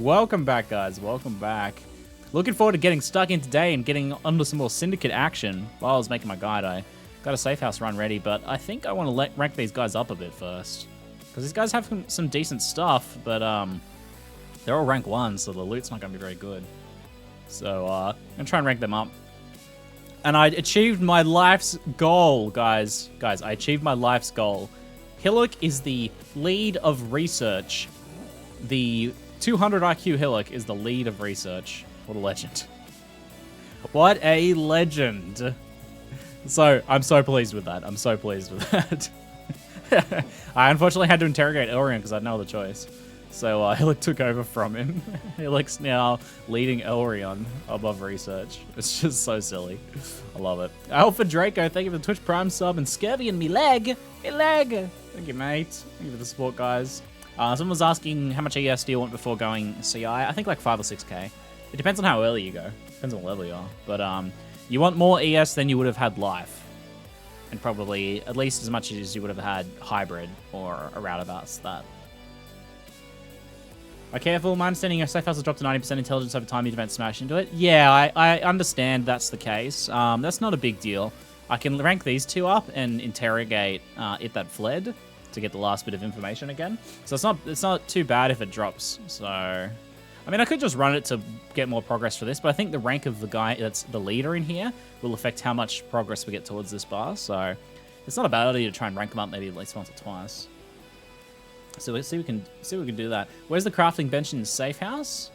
Welcome back, guys. Welcome back. Looking forward to getting stuck in today and getting under some more Syndicate action. While I was making my guide, I got a safe house run ready, but I think I want to rank these guys up a bit first. Because these guys have some decent stuff, but they're all rank 1, so the loot's not going to be very good. So I'm going to try and rank them up. And I achieved my life's goal, guys. Guys, I achieved my life's goal. Hillock is the lead of research. The 200 IQ Hillock is the lead of research. What a legend. What a legend. So, I'm so pleased with that. I'm so pleased with that. I unfortunately had to interrogate Elrian because I had no other choice. So, Hillock took over from him. Hillock's now leading Elrian above research. It's just so silly. I love it. Alpha Draco, thank you for the Twitch Prime sub. And Scurvy and me leg. Me leg. Thank you, mate. Thank you for the support, guys. Someone was asking how much ES do you want before going CI? I think like 5 or 6k. It depends on how early you go. Depends on what level you are. But you want more ES than you would have had life. And probably at least as much as you would have had hybrid or a roundabouts that. Be careful, my understanding your safe house will drop to 90% intelligence over time you don't smash into it. Yeah, I understand that's the case. That's not a big deal. I can rank these two up and interrogate it that fled to get the last bit of information again. So it's not too bad if it drops. So, I mean, I could just run it to get more progress for this, but I think the rank of the guy that's the leader in here will affect how much progress we get towards this bar. So it's not a bad idea to try and rank them up maybe at least once or twice. So let's see if we can do that. Where's the crafting bench in the safe house?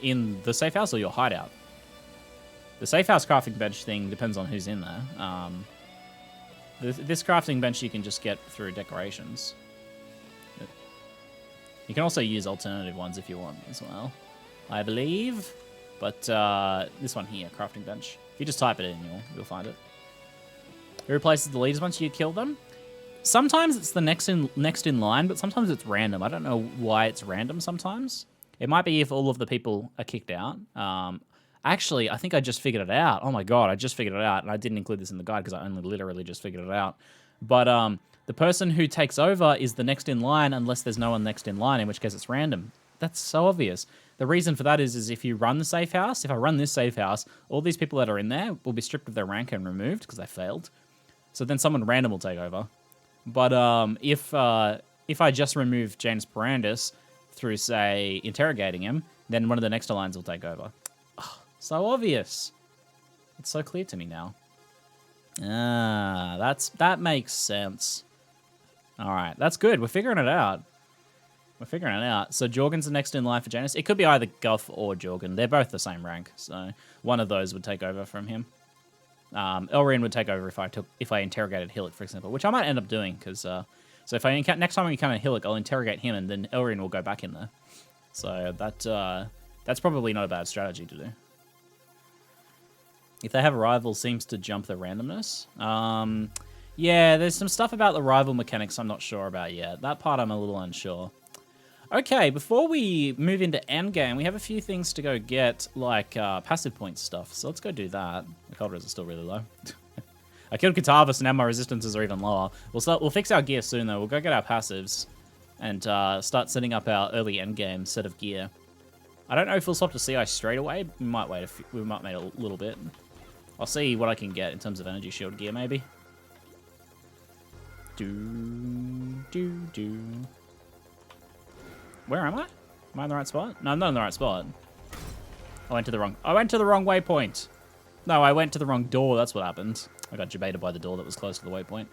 In the safe house or your hideout? The safe house crafting bench thing depends on who's in there. This crafting bench you can just get through decorations. You can also use alternative ones if you want as well, I believe. But this one here, crafting bench. If you just type it in, you'll find it. Who replaces the leaders once you kill them? Sometimes it's the next in line, but sometimes it's random. I don't know why it's random sometimes. It might be if all of the people are kicked out. Actually, I think I just figured it out. Oh my god, I just figured it out, and I didn't include this in the guide because I only literally just figured it out. But the person who takes over is the next in line unless there's no one next in line, in which case it's random. That's so obvious. The reason for that is if you run the safe house, if I run this safe house, all these people that are in there will be stripped of their rank and removed because they failed. So then someone random will take over. But if I just remove James Parandis through, say, interrogating him, then one of the next lines will take over. Oh, so obvious. It's so clear to me now. Ah, that makes sense. All right, that's good. We're figuring it out. We're figuring it out. So Jorgen's the next in line for Janus. It could be either Guff or Jorgen. They're both the same rank, so one of those would take over from him. Elrian would take over if I interrogated Hillock, for example, which I might end up doing because so if next time we encounter Hillock, I'll interrogate him and then Elrian will go back in there. So that's probably not a bad strategy to do. If they have a rival, seems to jump the randomness. Yeah, there's some stuff about the rival mechanics I'm not sure about yet. That part I'm a little unsure. Okay, before we move into endgame, we have a few things to go get, like passive point stuff. So let's go do that. The cold res is still really low. I killed Kitava, so now my resistances are even lower. We'll fix our gear soon, though. We'll go get our passives and start setting up our early endgame set of gear. I don't know if we'll swap to CI straight away. We might wait a little bit. I'll see what I can get in terms of energy shield gear, maybe. Where am I? Am I in the right spot? No, I'm not in the right spot. I went to the wrong waypoint. No, I went to the wrong door. That's what happened. I got debated by the door that was close to the waypoint.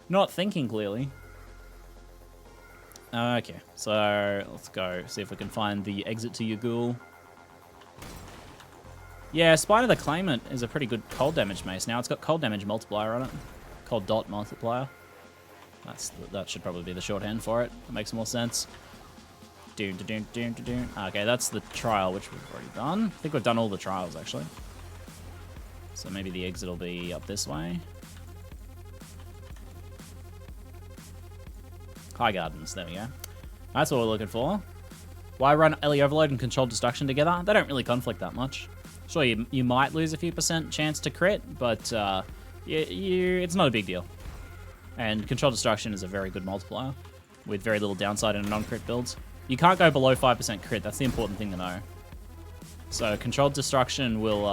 Not thinking clearly. Okay, so let's go see if we can find the exit to Yagul. Yeah, Spider the Claimant is a pretty good cold damage mace. Now it's got cold damage multiplier on it. Cold dot multiplier. That should probably be the shorthand for it. That makes more sense. Okay, that's the trial, which we've already done. I think we've done all the trials, actually. So maybe the exit will be up this way. High Gardens, there we go. That's what we're looking for. Why run Ellie Overload and Controlled Destruction together? They don't really conflict that much. Sure, you might lose a few % chance to crit, but it's not a big deal. And Controlled Destruction is a very good multiplier with very little downside in a non-crit build. You can't go below 5% crit. That's the important thing to know. So controlled destruction will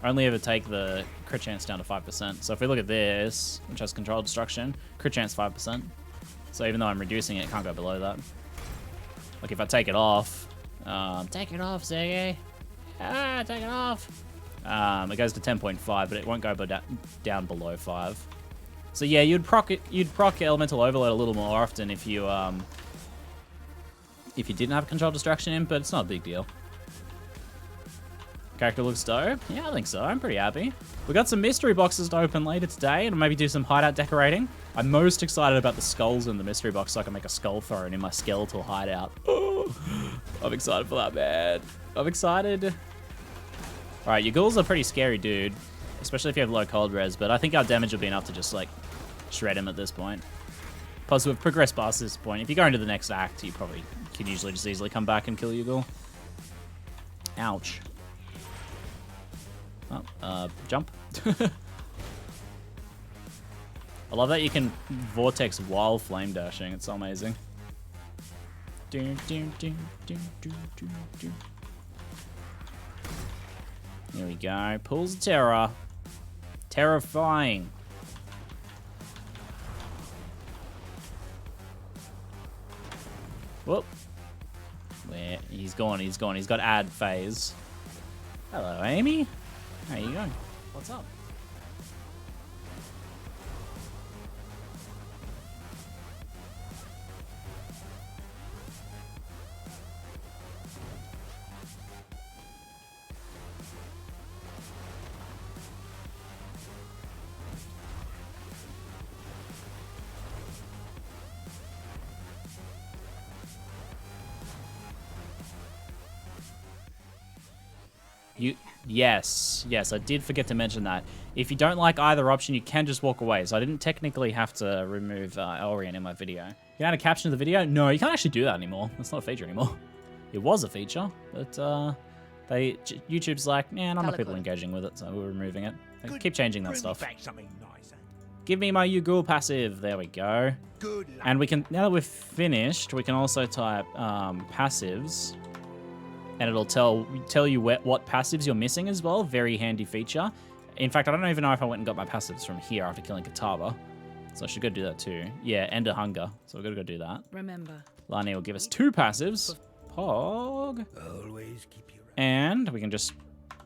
only ever take the crit chance down to 5%. So if we look at this, which has controlled destruction, crit chance 5%. So even though I'm reducing it, it can't go below that. Like if I take it off, take it off, Ziggy. Ah, take it off. It goes to 10.5, but it won't go down below 5. So yeah, you'd proc Elemental Overload a little more often if you didn't have control destruction in, but it's not a big deal. Character looks dope. Yeah, I think so. I'm pretty happy. We got some mystery boxes to open later today, and maybe do some hideout decorating. I'm most excited about the skulls in the mystery box, so I can make a skull throne in my skeletal hideout. Oh, I'm excited for that, man. I'm excited. All right, your ghouls are pretty scary, dude, especially if you have low cold res, but I think our damage will be enough to just, like, shred him at this point. Plus, we've progressed past this point. If you go into the next act, you probably can usually just easily come back and kill your ghoul. Ouch. Oh, jump. I love that you can Vortex while flame dashing. It's so amazing. Here we go. Pools of Terror. Terrifying. Whoop. Where? He's gone, he's gone. He's got ad phase. Hello, Amy. How you going? What's up? Yes, I did forget to mention that. If you don't like either option, you can just walk away. So I didn't technically have to remove Elrian in my video. You can add a caption to the video? No, you can't actually do that anymore. That's not a feature anymore. It was a feature, but YouTube's like, nah, not enough people engaging with it, so we're removing it. They keep changing that stuff. Give me my Ughoul passive. There we go. And we can, now that we've finished, we can also type passives. And it'll tell you what passives you're missing as well. Very handy feature. In fact, I don't even know if I went and got my passives from here after killing Kitava. So I should go do that too. Yeah, End of Hunger. So we've got to go do that. Remember, Lani will give us 2 passives. Pog. Always keep your... And we can just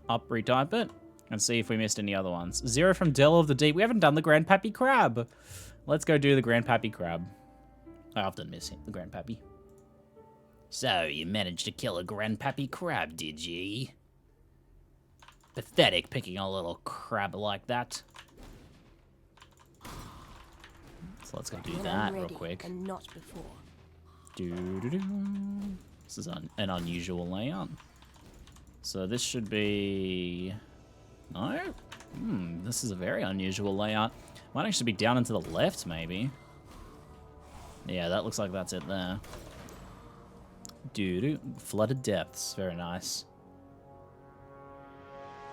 retype it and see if we missed any other ones. 0 from Dell of the Deep. We haven't done the Grandpappy Crab. Let's go do the Grandpappy Crab. I often miss the Grandpappy. So, you managed to kill a Grandpappy Crab, did ye? Pathetic picking a little crab like that. So let's go do that real quick. And not before. This is an unusual layout. So this should be... No? This is a very unusual layout. Might actually be down and to the left, maybe. Yeah, that looks like that's it there. Flooded depths. Very nice.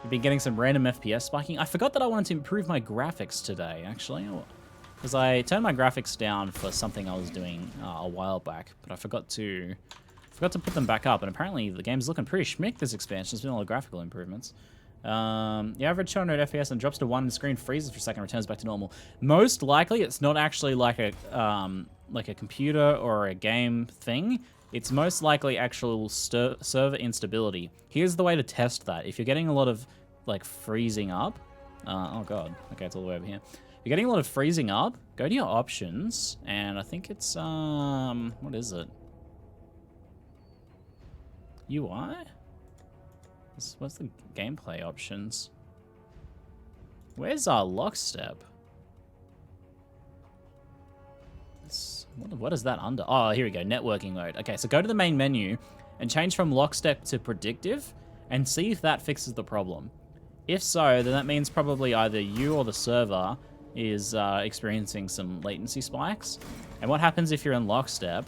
You've been getting some random FPS spiking. I forgot that I wanted to improve my graphics today, actually. Because I turned my graphics down for something I was doing a while back. But I forgot to put them back up. And apparently the game's looking pretty schmick this expansion. There's been a lot of graphical improvements. The average 200 FPS and drops to 1 and the screen freezes for a second and returns back to normal. Most likely it's not actually like a computer or a game thing. It's most likely actual server instability. Here's the way to test that. If you're getting a lot of like freezing up, oh god, okay, it's all the way over here. If you're getting a lot of freezing up, go to your options, and I think it's what is it? UI? What's the gameplay options? Where's our lockstep? What is that under? Oh, here we go, networking mode. Okay, so go to the main menu and change from lockstep to predictive and see if that fixes the problem. If so, then that means probably either you or the server is experiencing some latency spikes. And what happens if you're in lockstep?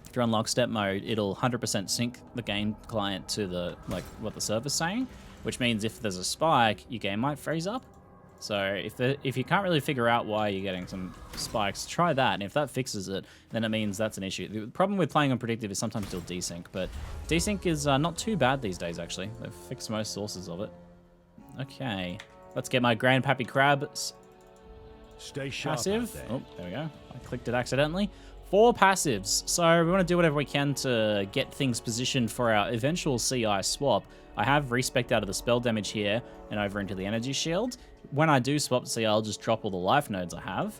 If you're on lockstep mode, it'll 100% sync the game client to the what the server's saying, which means if there's a spike, your game might freeze up. So if you can't really figure out why you're getting some spikes, try that. And if that fixes it, then it means that's an issue. The problem with playing on predictive is sometimes you'll desync, but desync is not too bad these days, actually. They've fixed most sources of it. Okay, let's get my Grandpappy Crab Stay sharp passive. out there. Oh, there we go. I clicked it accidentally. 4 passives. So we want to do whatever we can to get things positioned for our eventual CI swap. I have respec'd out of the spell damage here and over into the energy shield. When I do swap CI, I'll just drop all the life nodes I have.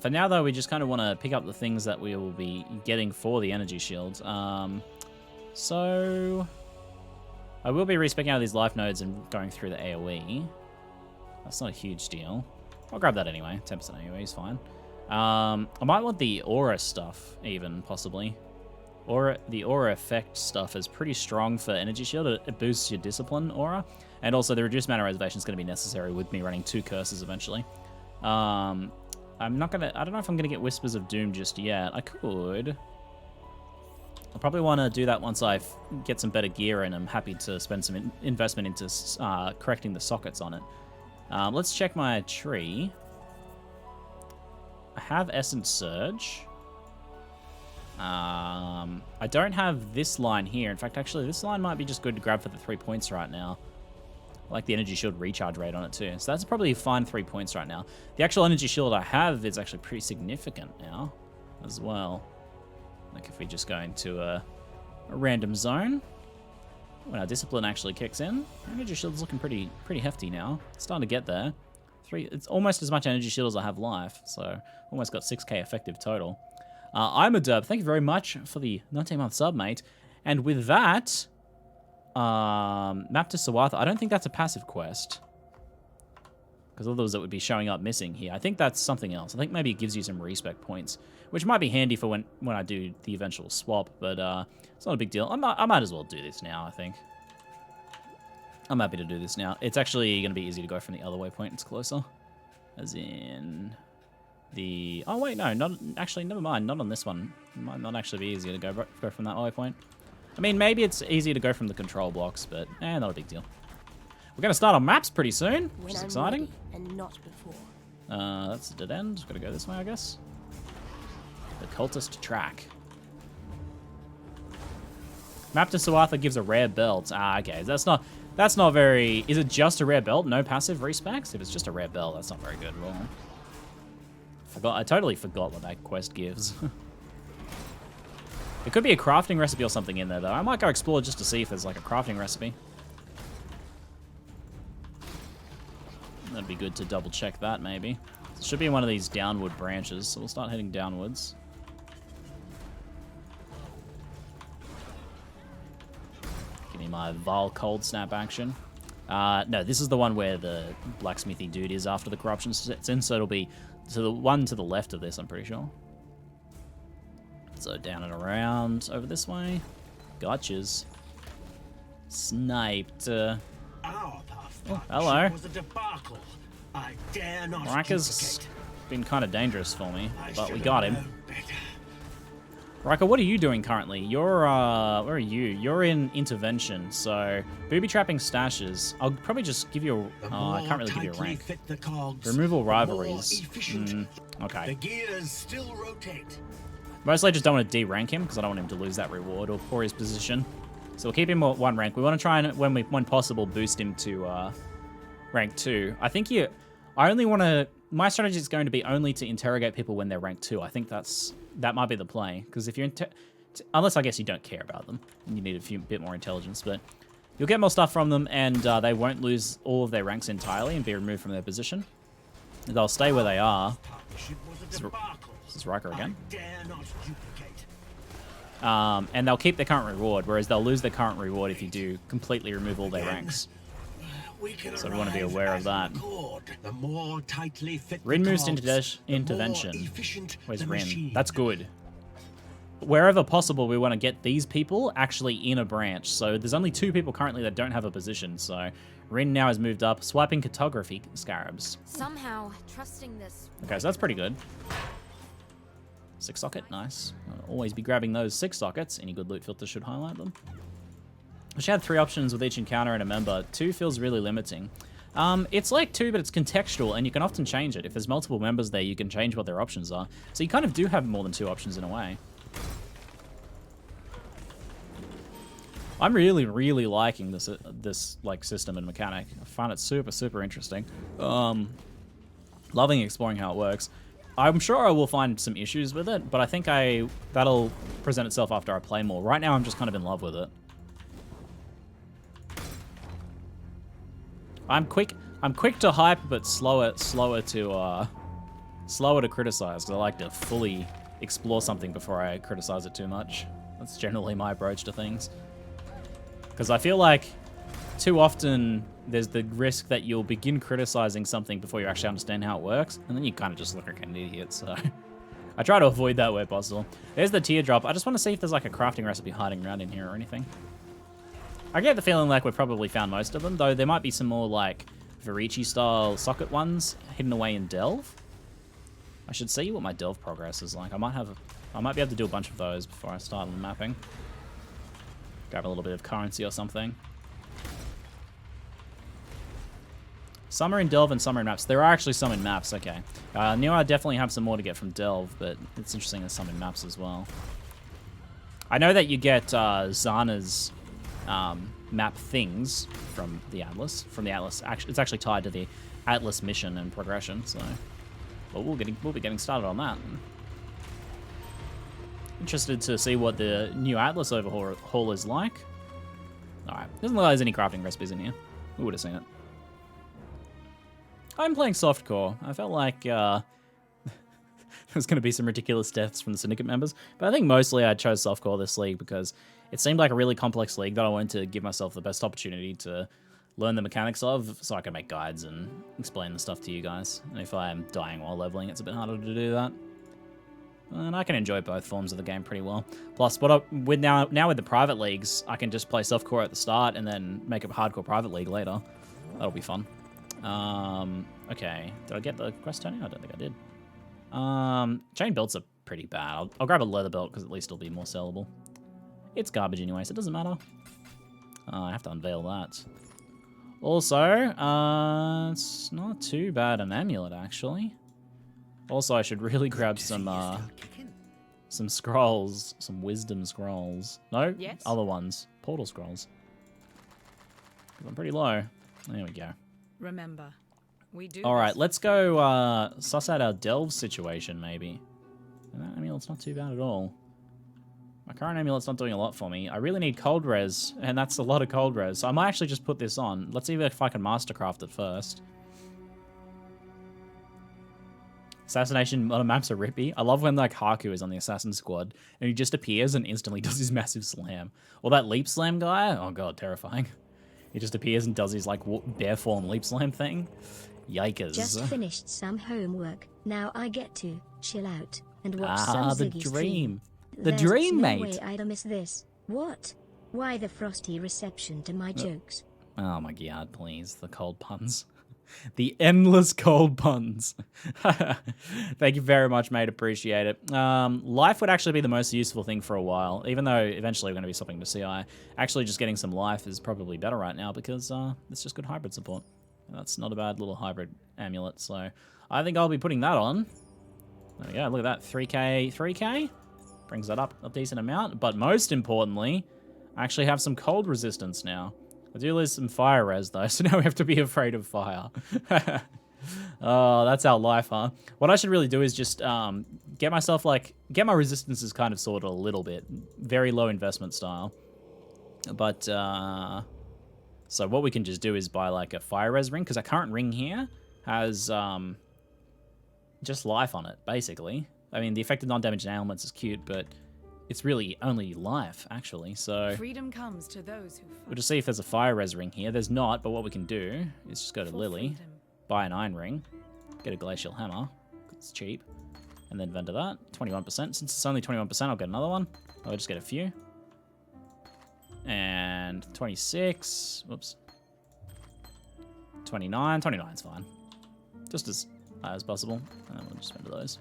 For now, though, we just kind of want to pick up the things that we will be getting for the energy shield. So I will be respec'ing out of these life nodes and going through the AoE. That's not a huge deal. I'll grab that anyway. 10% AoE is fine. I might want the aura stuff, even, possibly. The aura effect stuff is pretty strong for energy shield. It boosts your discipline aura. And also the reduced mana reservation is going to be necessary with me running 2 curses eventually. I don't know if I'm going to get Whispers of Doom just yet. I could. I'll probably want to do that once I get some better gear, and I'm happy to spend some investment into correcting the sockets on it. Let's check my tree. I have Essence Surge. I don't have this line here. In fact, actually, this line might be just good to grab for the 3 points right now. I like the energy shield recharge rate on it too. So that's probably a fine 3 points right now. The actual energy shield I have is actually pretty significant now as well. Like if we just go into a random zone, when our discipline actually kicks in, energy shield's looking pretty hefty now. It's starting to get there. It's almost as much energy shield as I have life, so almost got 6k effective total. I'm a Derb. Thank you very much for the 19-month sub, mate. And with that, Map to Sawatha. I don't think that's a passive quest, because others that would be showing up missing here. I think that's something else. I think maybe it gives you some respec points, which might be handy for when I do the eventual swap, but it's not a big deal. I might as well do this now, I think. I'm happy to do this now. It's actually going to be easy to go from the other waypoint. It's closer. As in the... Oh, wait, no. Not actually, never mind. Not on this one. It might not actually be easier to go from that waypoint. I mean, maybe it's easier to go from the control blocks, but not a big deal. We're going to start on maps pretty soon, which is exciting. And not before. That's a dead end. Got to go this way, I guess. The Cultist Track. Map to Sawatha gives a rare belt. Okay. That's not very... Is it just a rare belt? No passive respecs? If it's just a rare belt, that's not very good at all. I totally forgot what that quest gives. It could be a crafting recipe or something in there, though. I might go explore just to see if there's, like, a crafting recipe. That'd be good to double-check that, maybe. It should be in one of these downward branches, so we'll start heading downwards. Give me my Val Cold Snap action. No, this is the one where the blacksmithy dude is after the corruption sets in, so it'll be to the one to the left of this, I'm pretty sure. So down and around over this way. Gotchas. Sniped. Our path oh, hello. was a debacle. I dare not Riker's duplicate. been kind of dangerous for me, I but we should got have him. known better. Riker, what are you doing currently? You're, where are you? You're in intervention, so booby trapping stashes. I'll probably just give you a, I can't really give you a rank. Fit the cogs, Removal the rivalries. more efficient. Okay. The gears still rotate. Mostly I just don't want to D-rank him, because I don't want him to lose that reward or poor his position. So we'll keep him at 1 rank. We want to try and, when possible, boost him to rank 2. I think I only want to... My strategy is going to be only to interrogate people when they're rank 2. I think that might be the play, because if you're... Unless, I guess, you don't care about them, and you need a bit more intelligence, but you'll get more stuff from them, and they won't lose all of their ranks entirely and be removed from their position. They'll stay where they are. This is Riker again. And they'll keep their current reward, whereas they'll lose their current reward if you do completely remove all their ranks. So we want to be aware of that. Rin moves into intervention. Where's Rin? That's good. Wherever possible, we want to get these people actually in a branch. So there's only 2 people currently that don't have a position. So Rin now has moved up, swiping cartography scarabs. Somehow, trusting this. Okay, so that's pretty good. 6 socket, nice. I'll always be grabbing those 6 sockets. Any good loot filter should highlight them. I should have 3 options with each encounter and a member. 2 feels really limiting. It's like 2, but it's contextual, and you can often change it. If there's multiple members there, you can change what their options are. So you kind of do have more than 2 options in a way. I'm really, really liking this like system and mechanic. I find it super, super interesting. Loving exploring how it works. I'm sure I will find some issues with it, but I think that'll present itself after I play more. Right now, I'm just kind of in love with it. I'm quick to hype, but slower to criticize. Because I like to fully explore something before I criticize it too much. That's generally my approach to things. Because I feel like too often there's the risk that you'll begin criticizing something before you actually understand how it works, and then you kind of just look like an idiot, so I try to avoid that where possible. There's the teardrop. I just want to see if there's like a crafting recipe hiding around in here or anything. I get the feeling like we've probably found most of them, though there might be some more like Varici-style socket ones hidden away in Delve. I should see what my Delve progress is like. I might be able to do a bunch of those before I start on the mapping. Grab a little bit of currency or something. Some are in Delve and some are in maps. There are actually some in maps, okay. I knew I definitely have some more to get from Delve, but it's interesting there's some in maps as well. I know that you get Zana's map things from the Atlas. It's actually tied to the Atlas mission and progression, so we'll be getting started on that. Interested to see what the new Atlas overhaul is like. Alright, doesn't look like there's any crafting recipes in here. Who would have seen it? I'm playing Softcore. I felt like there's going to be some ridiculous deaths from the Syndicate members, but I think mostly I chose Softcore this league because it seemed like a really complex league that I wanted to give myself the best opportunity to learn the mechanics of, so I can make guides and explain the stuff to you guys. And if I am dying while leveling, it's a bit harder to do that. And I can enjoy both forms of the game pretty well. Plus, now with the private leagues, I can just play Softcore at the start and then make a hardcore private league later. That'll be fun. Okay. Did I get the quest turning? I don't think I did. Chain belts are pretty bad. I'll grab a leather belt because at least it'll be more sellable. It's garbage anyway, so it doesn't matter. I have to unveil that. Also, it's not too bad an amulet, actually. Also, I should really grab some scrolls, some wisdom scrolls. No, yes. Other ones. Portal scrolls. I'm pretty low. There we go. Remember, we do. All right, let's go suss out our Delve situation, maybe. That amulet's not too bad at all. My current amulet's not doing a lot for me. I really need cold res, and that's a lot of cold res. So I might actually just put this on. Let's see if I can mastercraft it first. Assassination on maps are rippy. I love when like Haku is on the assassin squad and he just appears and instantly does his massive slam. Or that leap slam guy. Oh god, terrifying. He just appears and does his like bear form leap slam thing. Yikers. Just finished some homework. Now I get to chill out and watch some ZiggyD dream. stream. The dream, no mate. Way I'd miss this. What? Why the frosty reception to my jokes? Oh my god, please. The cold puns. The endless cold puns. Thank you very much, mate. Appreciate it. Life would actually be the most useful thing for a while, even though eventually we're going to be swapping to CI. Actually, just getting some life is probably better right now because it's just good hybrid support. And that's not a bad little hybrid amulet, so I think I'll be putting that on. There we go. Look at that. 3k. Brings that up a decent amount. But most importantly, I actually have some cold resistance now. I do lose some fire res though, so now we have to be afraid of fire. Oh, that's our life, huh? What I should really do is just get my resistances kind of sorted a little bit. Very low investment style. But, so what we can just do is buy like a fire res ring, because our current ring here has just life on it, basically. I mean, the effective non-damage ailments is cute, but it's really only life, actually, so... Freedom comes to those who we'll just see if there's a fire res ring here. There's not, but what we can do is just go to Lily, buy an iron ring, get a glacial hammer, it's cheap, and then vendor that. 21%. Since it's only 21%, I'll get another one. I'll just get a few. And 26. Whoops. 29. 29's fine. Just as high as possible. And then we'll just vendor those.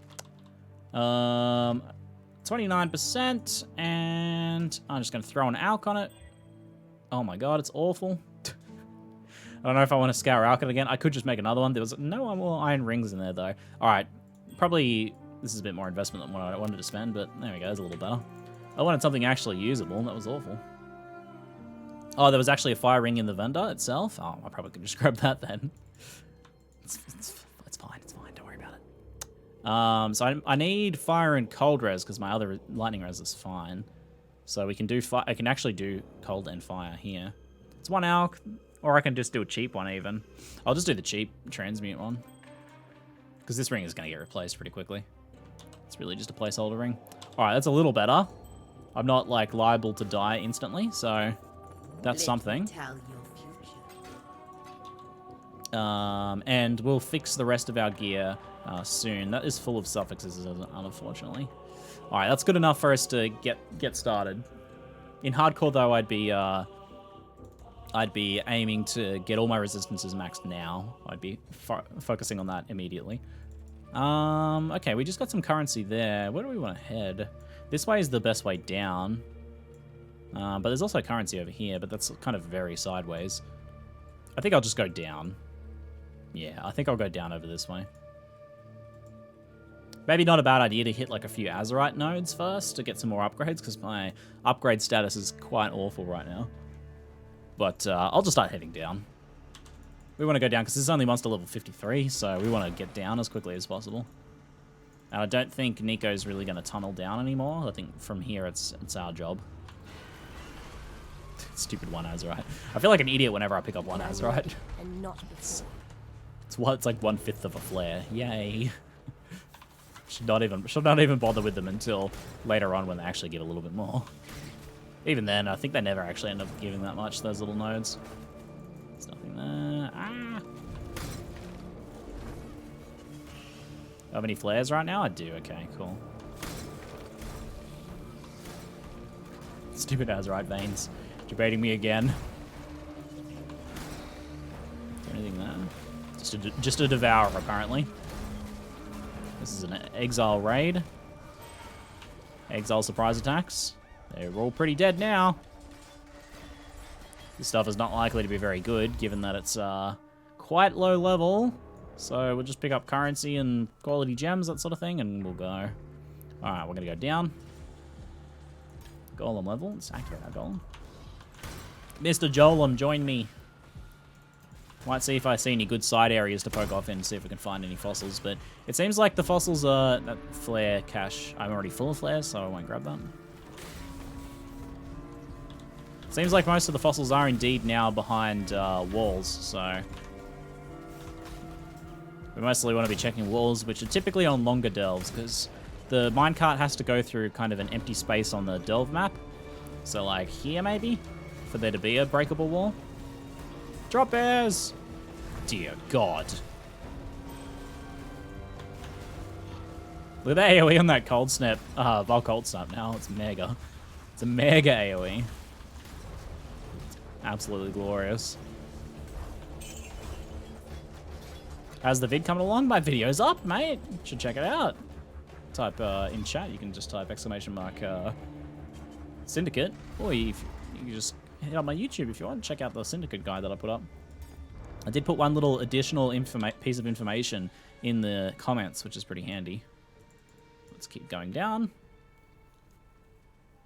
29%, and I'm just going to throw an alch on it. Oh my god, it's awful. I don't know if I want to scour Alkin again. I could just make another one. There was no more iron rings in there, though. All right. Probably this is a bit more investment than what I wanted to spend, but there we go. It's a little better. I wanted something actually usable. That was awful. Oh, there was actually a fire ring in the vendor itself. Oh, I probably could just grab that then. It's fine. It's fine. Don't worry about it. So I need fire and cold res because my other lightning res is fine. So we can do fire. I can actually do cold and fire here. It's 1 alch, or I can just do a cheap one even. I'll just do the cheap transmute one because this ring is going to get replaced pretty quickly. It's really just a placeholder ring. All right, that's a little better. I'm not like liable to die instantly, so that's something. And we'll fix the rest of our gear soon. That is full of suffixes, unfortunately. All right, that's good enough for us to get started. In hardcore, though, I'd be aiming to get all my resistances maxed now. I'd be focusing on that immediately. Okay, we just got some currency there. Where do we want to head? This way is the best way down. But there's also currency over here, but that's kind of very sideways. I think I'll just go down. Yeah, I think I'll go down over this way. Maybe not a bad idea to hit like a few Azerite nodes first to get some more upgrades, because my upgrade status is quite awful right now. But I'll just start heading down. We want to go down because this is only monster level 53, so we want to get down as quickly as possible. And I don't think Nico's really going to tunnel down anymore. I think from here it's our job. Stupid 1 Azerite. I feel like an idiot whenever I pick up 1 Azerite. And not before. It's like 1/5 of a flare. Yay. Should not even bother with them until later on when they actually give a little bit more. Even then, I think they never actually end up giving that much, those little nodes. There's nothing there. Ah! Do I have any flares right now? I do. Okay, cool. Stupid Azerite veins. Debating me again. Is there anything there? Just a devourer, apparently. This is an exile raid. Exile surprise attacks. They're all pretty dead now. This stuff is not likely to be very good, given that it's quite low level. So we'll just pick up currency and quality gems, that sort of thing, and we'll go. Alright, we're going to go down. Golem level. Let's activate our golem. Mr. Jolem, join me. Might see if I see any good side areas to poke off in, see if we can find any fossils, but it seems like the fossils are that flare cache. I'm already full of flares, so I won't grab that. Seems like most of the fossils are indeed now behind walls, so we mostly want to be checking walls, which are typically on longer delves, because the minecart has to go through kind of an empty space on the delve map. So like here maybe, for there to be a breakable wall. Drop bears! Dear God. Look at the AoE on that cold snap. Vol cold snap now. It's mega. It's a mega AoE. Absolutely glorious. How's the vid coming along? My video's up, mate. Should check it out. Type in chat. You can just type ! Syndicate. Or you can just hit up my YouTube if you want to check out the Syndicate guide that I put up. I did put one little additional piece of information in the comments, which is pretty handy. Let's keep going down.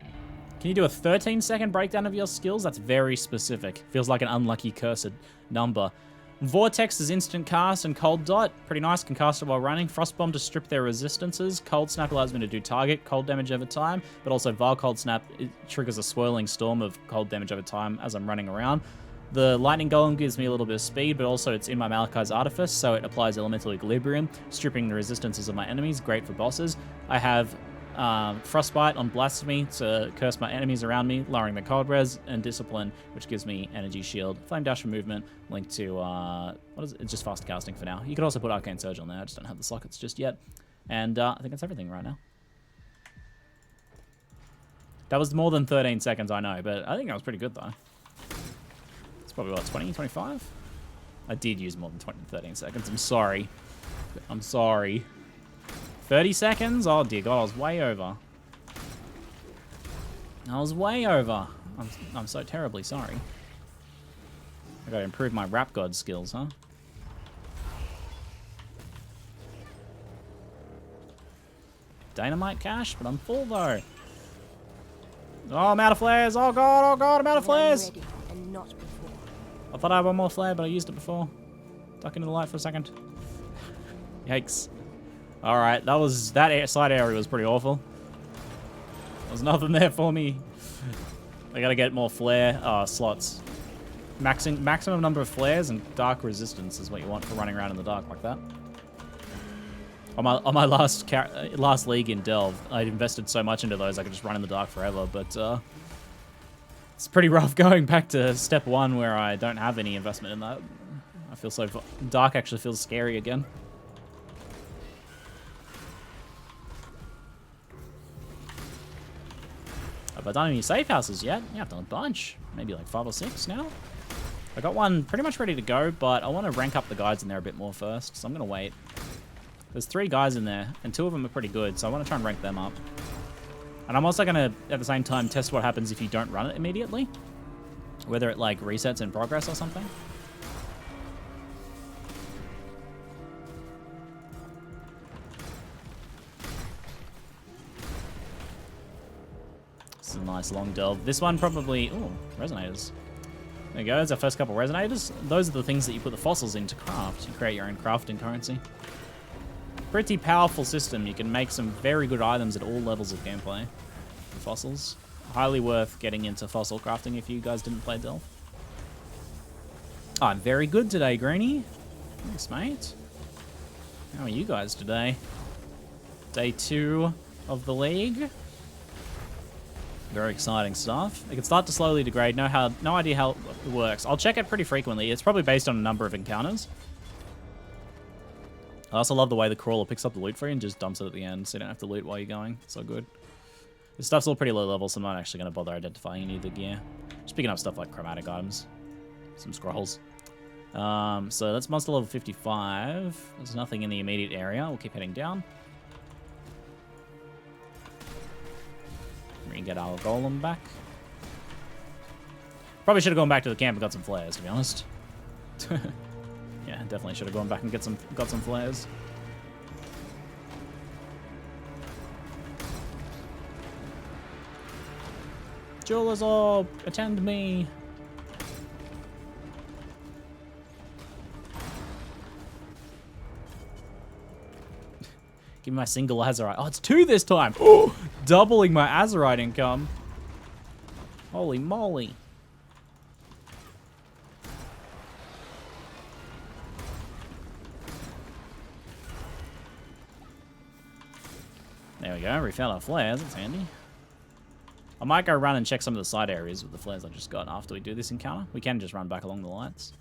Can you do a 13-second breakdown of your skills? That's very specific. Feels like an unlucky cursed number. Vortex is instant cast and Cold Dot. Pretty nice, can cast it while running. Frostbomb to strip their resistances. Cold Snap allows me to do target cold damage over time, but also Vile Cold Snap, it triggers a swirling storm of cold damage over time as I'm running around. The Lightning Golem gives me a little bit of speed, but also it's in my Malachai's Artifice, so it applies Elemental Equilibrium, stripping the resistances of my enemies. Great for bosses. I have Frostbite on Blasphemy to curse my enemies around me, lowering the cold res, and Discipline, which gives me Energy Shield. Flame Dash for movement, linked to, what is it? It's just fast casting for now. You could also put Arcane Surge on there, I just don't have the sockets just yet. And I think that's everything right now. That was more than 13 seconds, I know, but I think that was pretty good, though. It's probably, what, 20, 25? I did use more than 13 seconds, I'm sorry. I'm sorry. 30 seconds? Oh dear God, I was way over. I was way over. I'm so terribly sorry. I gotta improve my Rap God skills, huh? Dynamite cache, but I'm full though. Oh, I'm out of flares. Oh god, I'm out of flares. Ready and not before. I thought I had one more flare, but I used it before. Duck into the light for a second. Yikes. Alright, that side area was pretty awful. There was nothing there for me. I gotta get more flare slots. Maximum number of flares and dark resistance is what you want for running around in the dark like that. On my last league in Delve, I invested so much into those I could just run in the dark forever, but it's pretty rough going back to step 1 where I don't have any investment in that. I feel so... Dark actually feels scary again. Have I done any safe houses yet? Yeah, I've done a bunch. Maybe like 5 or 6 now. I got one pretty much ready to go, but I want to rank up the guides in there a bit more first, so I'm going to wait. There's 3 guys in there, and 2 of them are pretty good, so I want to try and rank them up. And I'm also going to, at the same time, test what happens if you don't run it immediately. Whether it, like, resets in progress or something. This is a nice long delve. This one probably... Ooh, resonators. There you go, there's our first couple resonators. Those are the things that you put the fossils in to craft. You create your own crafting currency. Pretty powerful system. You can make some very good items at all levels of gameplay. The fossils. Highly worth getting into fossil crafting if you guys didn't play Delve. Oh, I'm very good today, Greenie. Thanks, mate. How are you guys today? Day 2 of the league. Very exciting stuff. It can start to slowly degrade. No idea how it works. I'll check it pretty frequently. It's probably based on a number of encounters. I also love the way the crawler picks up the loot for you and just dumps it at the end, so you don't have to loot while you're going. So good. This stuff's all pretty low level, so I'm not actually going to bother identifying any of the gear. Just picking up stuff like chromatic items. Some scrolls. So that's monster level 55. There's nothing in the immediate area. We'll keep heading down. We can get our golem back. Probably should have gone back to the camp and got some flares, to be honest. Yeah, definitely should have gone back and got some flares. Jewelers all attend me. Give me my single Azurite. Oh, it's 2 this time. Oh, doubling my Azurite income. Holy moly. There we go, we found our flares, that's handy. I might go run and check some of the side areas with the flares I just got after we do this encounter. We can just run back along the lights.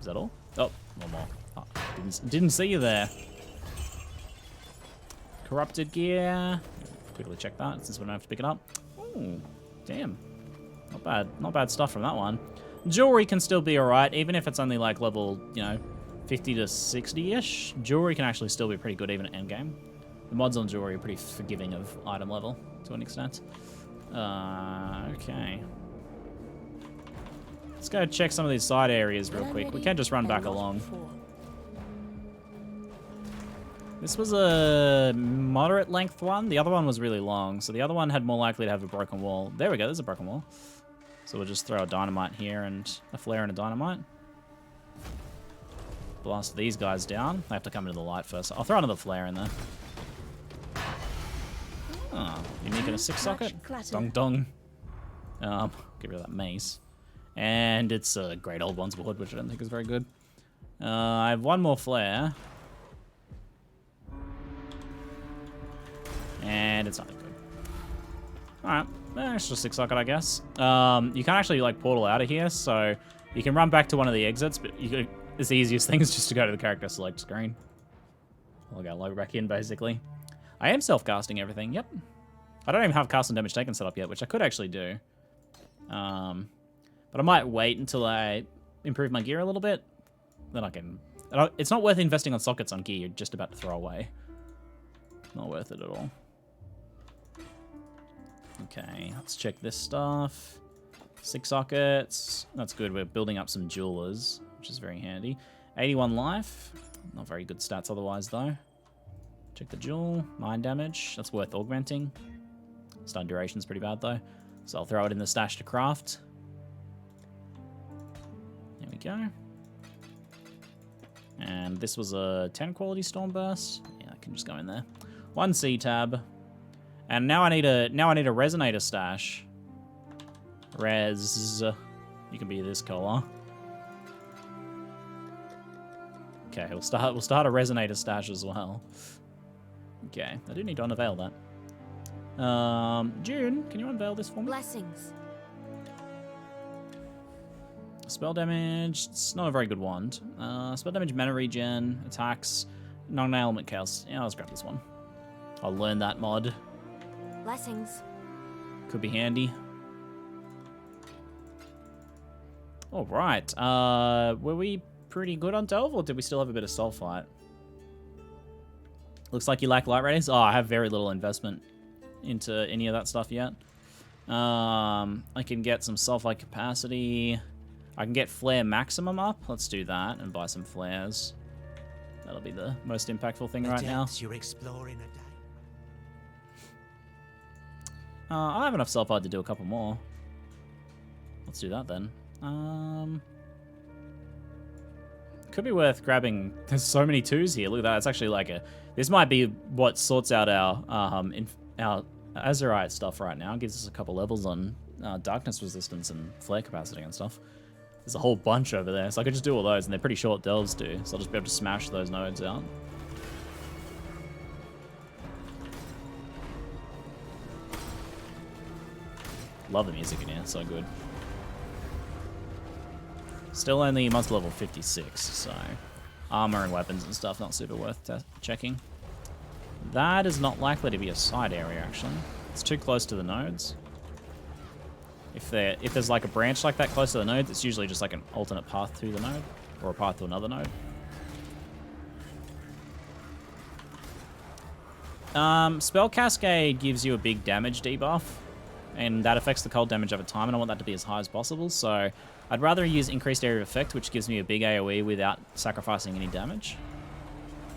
Is that all? Oh, one more. Oh, didn't see you there. Corrupted gear. Quickly check that since we don't have to pick it up. Ooh, damn. Not bad stuff from that one. Jewelry can still be alright, even if it's only like level, 50 to 60-ish. Jewelry can actually still be pretty good even at endgame. The mods on jewelry are pretty forgiving of item level to an extent. Okay. Let's go check some of these side areas real quick. We can't just run back along. This was a moderate length one. The other one was really long, so the other one had more likely to have a broken wall. There we go, there's a broken wall. So we'll just throw a dynamite here and a flare and a dynamite. Blast these guys down. They have to come into the light first. I'll throw another flare in there. Oh, unique in a 6-socket. Dong dong. Get rid of that mace. And it's a great old one's board, which I don't think is very good. I have one more flare. And it's not good. Alright, extra 6-socket, I guess. You can actually like portal out of here, so you can run back to one of the exits, but it's the easiest thing is just to go to the character select screen. I'll go log back in, basically. I am self-casting everything, yep. I don't even have cast and damage taken set up yet, which I could actually do. But I might wait until I improve my gear a little bit. Then I can... It's not worth investing on sockets on gear you're just about to throw away. Not worth it at all. Okay, let's check this stuff. 6 sockets. That's good. We're building up some jewelers, which is very handy. 81 life. Not very good stats otherwise, though. Check the jewel. 9 damage. That's worth augmenting. Stun duration's pretty bad, though. So I'll throw it in the stash to craft. There we go. And this was a 10 quality Stormburst. Yeah, I can just go in there. 1 C tab. And now I need a resonator stash. Res. You can be this color. Okay, we'll start a resonator stash as well. Okay, I do need to unveil that. June, can you unveil this for me? Blessings. Spell damage, it's not a very good wand. Spell damage, mana regen, attacks, non-element chaos. Yeah, let's grab this one. I'll learn that mod. Blessings. Could be handy. Alright, were we pretty good on Delve, or did we still have a bit of Sulfite? Looks like you lack light ratings. Oh, I have very little investment into any of that stuff yet. I can get some Sulfite capacity. I can get flare maximum up. Let's do that and buy some flares. That'll be the most impactful thing right now. You're exploring a day. I have enough Sulfite to do a couple more. Let's do that then. Could be worth grabbing. There's so many 2s here. Look at that. It's actually like a. This might be what sorts out our Azurite stuff right now. Gives us a couple levels on darkness resistance and flare capacity and stuff. There's a whole bunch over there, so I could just do all those, and they're pretty short delves too. So I'll just be able to smash those nodes out. Love the music in here. So good. Still only monster level 56, so armor and weapons and stuff not super worth checking. That is not likely to be a side area, actually. It's too close to the nodes. If there's like a branch like that close to the nodes, it's usually just like an alternate path to the node, or a path to another node. Spell Cascade gives you a big damage debuff, and that affects the cold damage over time, and I want that to be as high as possible, so I'd rather use increased area of effect, which gives me a big AoE without sacrificing any damage.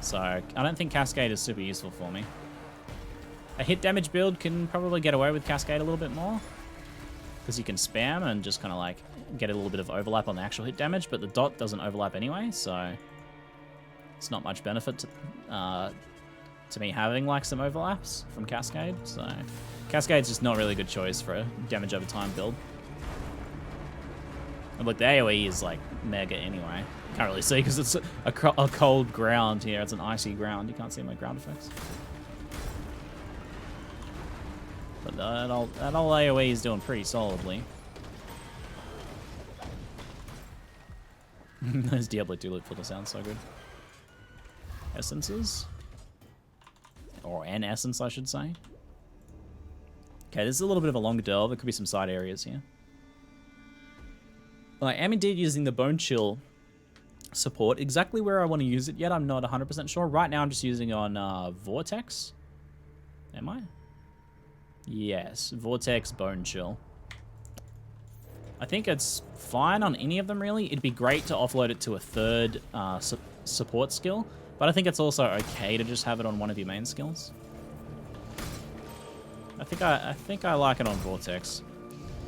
So I don't think Cascade is super useful for me. A hit damage build can probably get away with Cascade a little bit more, because you can spam and just kind of like get a little bit of overlap on the actual hit damage, but the dot doesn't overlap anyway, so it's not much benefit to me having like some overlaps from Cascade. So Cascade's just not really a good choice for a damage over time build. And look, the AoE is like mega anyway. Can't really see because it's a cold ground here. It's an icy ground. You can't see my ground effects. But that all AoE is doing pretty solidly. Those Diablo 2 loot filter sounds so good. Essences. Or an essence, I should say. Okay, this is a little bit of a longer delve. There could be some side areas here. I am indeed using the Bone Chill support. Exactly where I want to use it yet, I'm not 100% sure. Right now, I'm just using on Vortex. Am I? Yes, Vortex, Bone Chill. I think it's fine on any of them, really. It'd be great to offload it to a third support skill, but I think it's also okay to just have it on one of your main skills. I think I like it on Vortex.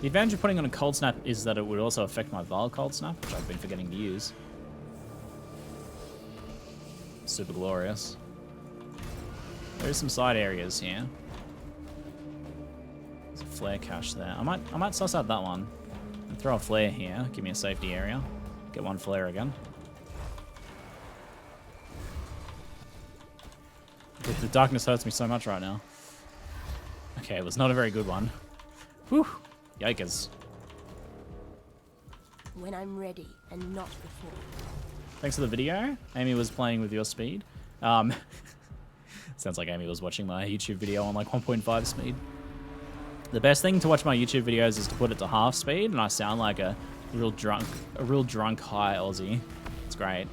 The advantage of putting on a Cold Snap is that it would also affect my Vile Cold Snap, which I've been forgetting to use. Super glorious. There's some side areas here. There's a flare cache there. I might suss out that one. And throw a flare here. Give me a safety area. Get one flare again. Dude, the darkness hurts me so much right now. Okay, it was not a very good one. Whew. Yikers. When I'm ready and not before. Thanks for the video. Amy was playing with your speed. Sounds like Amy was watching my YouTube video on like 1.5 speed. The best thing to watch my YouTube videos is to put it to half speed, and I sound like a real drunk high Aussie. It's great.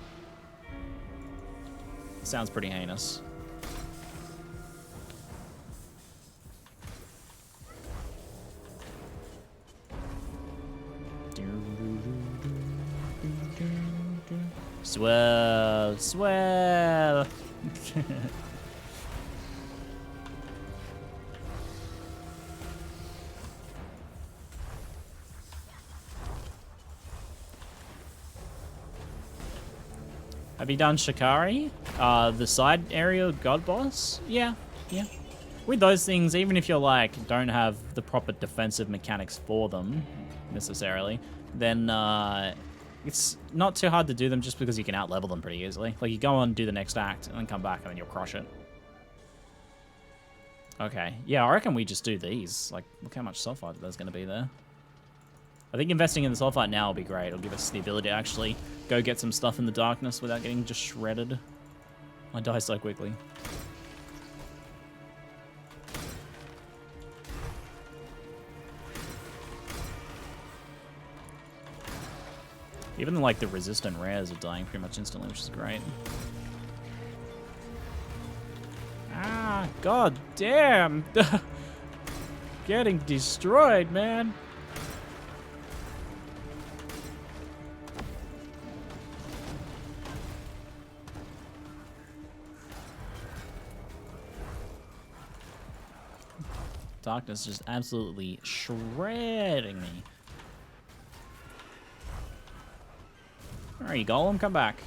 It sounds pretty heinous. Swell, swell. Have you done Shikari? The side area god boss? Yeah, yeah. With those things, even if you're like, don't have the proper defensive mechanics for them, necessarily, then it's not too hard to do them just because you can out-level them pretty easily. Like, you go on, do the next act, and then come back, and then you'll crush it. Okay, yeah, I reckon we just do these. Like, look how much sulfite there's going to be there. I think investing in the sulfite now will be great. It'll give us the ability to actually go get some stuff in the darkness without getting just shredded. I die so quickly. Even like the resistant rares are dying pretty much instantly, which is great. Ah, god damn! Getting destroyed, man. Darkness just absolutely shredding me. Alright, Golem, come back. Do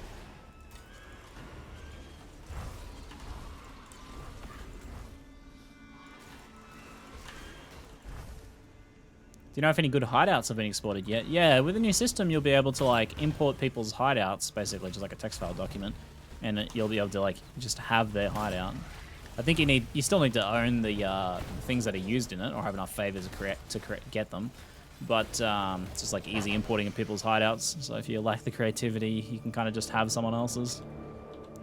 you know if any good hideouts have been exported yet? Yeah, with the new system, you'll be able to like import people's hideouts, basically just like a text file document, and you'll be able to like just have their hideout. I think you still need to own the things that are used in it, or have enough favors to get them. But it's just like easy importing of people's hideouts. So if you lack the creativity, you can kind of just have someone else's,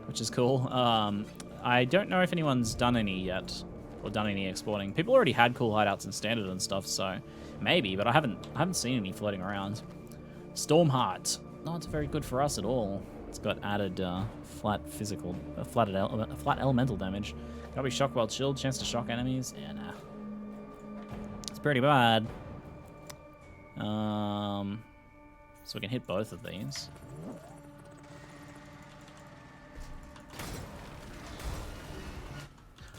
which is cool. I don't know if anyone's done any yet, or done any exporting. People already had cool hideouts in standard and stuff, so maybe. But I haven't seen any floating around. Stormheart, not very good for us at all. It's got added flat elemental damage. Gotta be shock while chilled, chance to shock enemies. Yeah, nah. It's pretty bad. So we can hit both of these.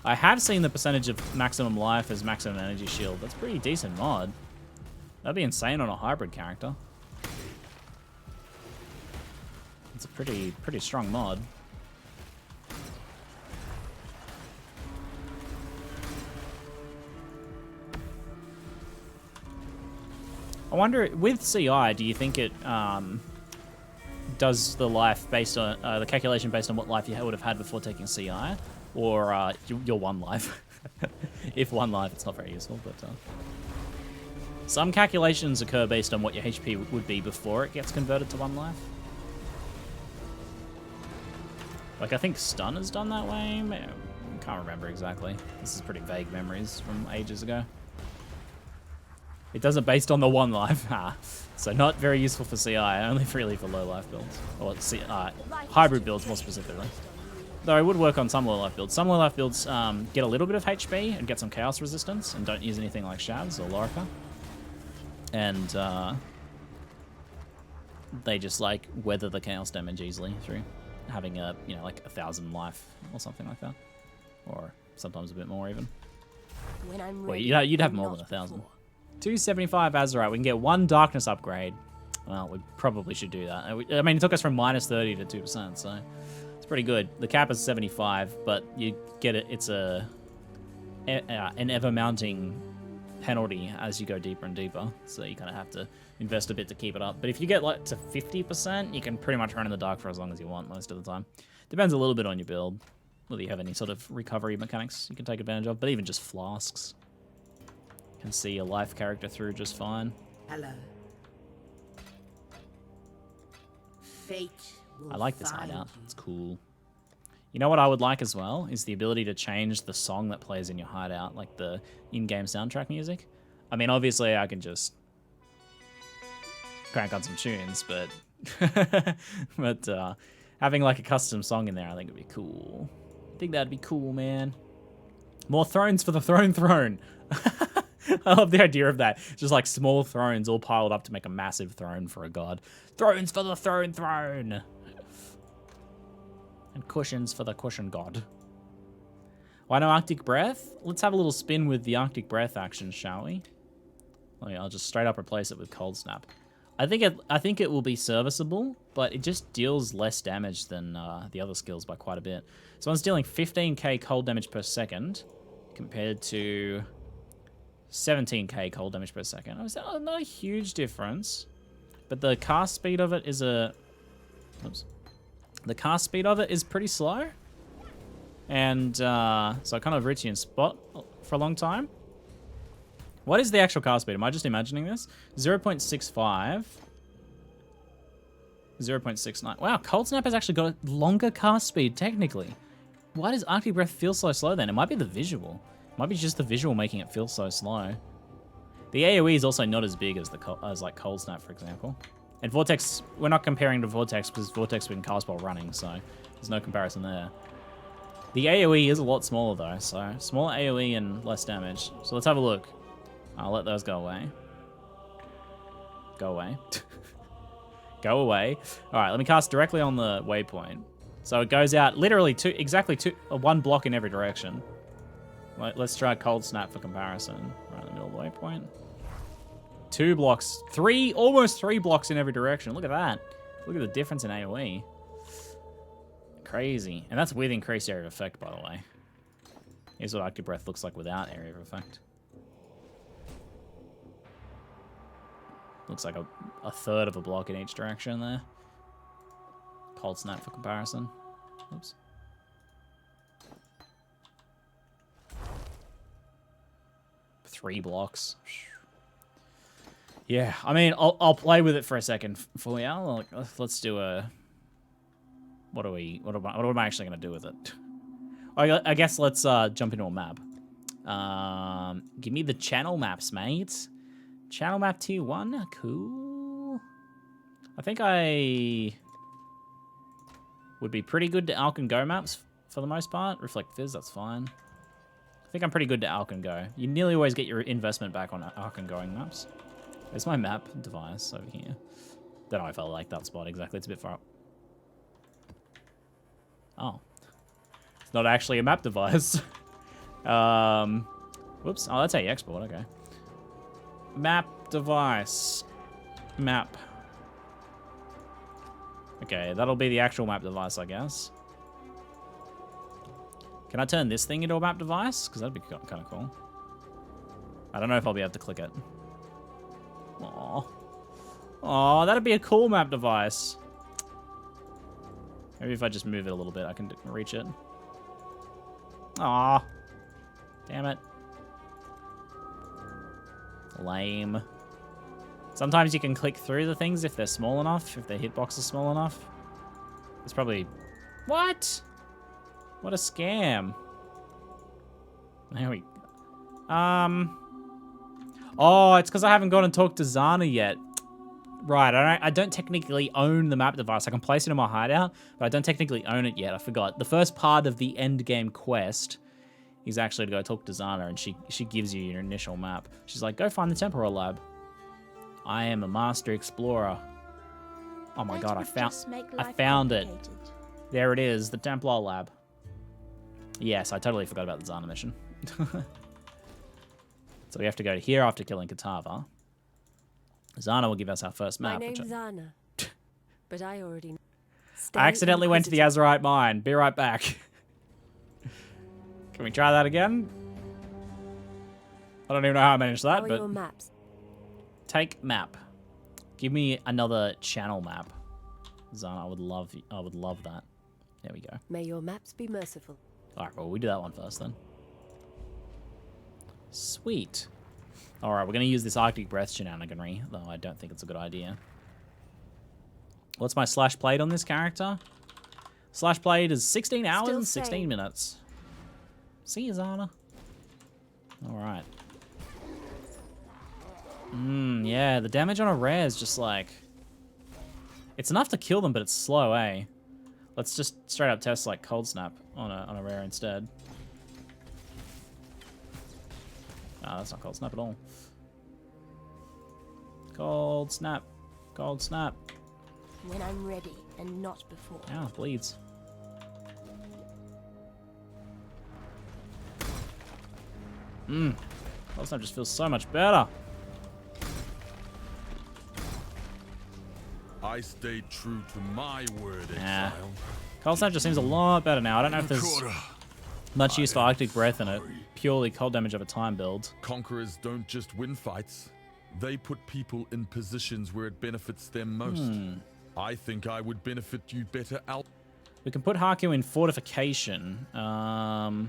I have seen the percentage of maximum life as maximum energy shield. That's pretty decent mod. That'd be insane on a hybrid character. It's a pretty strong mod. I wonder, with CI, do you think it does the life based on the calculation based on what life you would have had before taking CI, or your one life? If one life, it's not very useful, but some calculations occur based on what your HP would be before it gets converted to one life. Like, I think Stun has done that way. I can't remember exactly. This is pretty vague memories from ages ago. It does it based on the one life. So not very useful for CI, only really for low life builds. Or hybrid builds more specifically. Though it would work on some low life builds. Some low life builds get a little bit of HP and get some chaos resistance and don't use anything like Shavs or Lorica. And they just like weather the chaos damage easily through having like 1,000 life or something like that. Or sometimes a bit more even. When I'm Well, ready, you'd have more than 1,000. 275 Azurite. We can get one darkness upgrade. Well, we probably should do that. I mean, it took us from -30 to 2%, so it's pretty good. The cap is 75, but you get it. It's an ever-mounting penalty as you go deeper and deeper, so you kind of have to invest a bit to keep it up. But if you get like to 50%, you can pretty much run in the dark for as long as you want most of the time. Depends a little bit on your build, whether you have any sort of recovery mechanics you can take advantage of, but even just flasks. Can see a life character through just fine. Hello. Fate will I like this find hideout. you. It's cool. You know what I would like as well is the ability to change the song that plays in your hideout, like the in-game soundtrack music. I mean, obviously I can just crank on some tunes, but having like a custom song in there, I think would be cool. I think that'd be cool, man. More thrones for the throne. I love the idea of that. Just like small thrones all piled up to make a massive throne for a god. Thrones for the throne. And cushions for the cushion god. Why no Arctic Breath? Let's have a little spin with the Arctic Breath action, shall we? Oh yeah, I'll just straight up replace it with Cold Snap. I think it will be serviceable, but it just deals less damage than the other skills by quite a bit. So one's dealing 15k cold damage per second compared to 17k cold damage per second. It's not a huge difference, but the cast speed of it is the cast speed of it is pretty slow, and so it kind of rich you in spot for a long time. What is the actual cast speed? Am I just imagining this? 0.65. 0.69. Wow, Cold Snap has actually got a longer cast speed, technically. Why does Arctic Breath feel so slow then? It might be the visual. It might be just the visual making it feel so slow. The AoE is also not as big as like Cold Snap, for example. And Vortex, we're not comparing to Vortex because Vortex we can cast while running, so there's no comparison there. The AoE is a lot smaller though, so smaller AoE and less damage. So let's have a look. I'll let those go away. Go away. Go away. All right, let me cast directly on the waypoint. So it goes out literally one block in every direction. Let's try Cold Snap for comparison. Right in the middle of the waypoint. 2 blocks, almost 3 blocks in every direction. Look at that. Look at the difference in AoE. Crazy. And that's with increased area of effect, by the way. Here's what Arctic Breath looks like without area of effect. Looks like a third of a block in each direction there. Cold Snap for comparison. Oops. Three blocks. Yeah, I mean, I'll play with it for a second for you. Like, let's do a. What am I actually gonna do with it? I guess let's jump into a map. Give me the channel maps, mate. Channel map tier 1, cool. I think I would be pretty good to Alk and Go maps for the most part. Reflect Fizz, that's fine. I think I'm pretty good to Alk and Go. You nearly always get your investment back on Alk and Going maps. There's my map device over here. Don't know if I like that spot exactly. It's a bit far up. Oh. It's not actually a map device. Whoops. Oh, that's how you export. Okay. Map device. Map. Okay, that'll be the actual map device, I guess. Can I turn this thing into a map device? Because that'd be kind of cool. I don't know if I'll be able to click it. Aww. Aww, that'd be a cool map device. Maybe if I just move it a little bit, I can reach it. Aww. Damn it. Lame. Sometimes you can click through the things if they're small enough, if their hitbox is small enough. It's probably... What? What a scam. There we... Oh, it's because I haven't gone and talked to Zana yet. Right, I don't technically own the map device. I can place it in my hideout, but I don't technically own it yet. I forgot. The first part of the endgame quest is actually to go talk to Zana, and she gives you your initial map. She's like, go find the Templar lab. I am a master explorer. Oh my god, I found it. There it is, the Templar lab. Yes, I totally forgot about the Zana mission. So we have to go to here after killing Kitava. Zana will give us our first map. My name's Zana, but I already know. I accidentally went to the Azurite mine. Be right back. Can we try that again? I don't even know how I managed that, but... Your maps. Take map. Give me another channel map. Zana, I would love that. There we go. May your maps be merciful. Alright, well, we do that one first then. Sweet. Alright, we're going to use this Arctic Breath shenaniganry, though I don't think it's a good idea. What's my slash played on this character? Slash played is 16 hours and 16 minutes. See you, Zana. Alright. Yeah, the damage on a rare is just like... It's enough to kill them, but it's slow, eh? Let's just straight up test like Cold Snap on a rare instead. Ah, that's not cold snap at all. Cold snap. Cold snap. When I'm ready, and not before. Ow, bleeds. Cold snap just feels so much better. I stayed true to my word, Yeah. Exile. Cold snap just seems a lot better now. I don't know if there's much use for Arctic Breath in it. Purely cold damage over time build. Conquerors don't just win fights. They put people in positions where it benefits them most. I think I would benefit you better out. We can put Haku in Fortification. I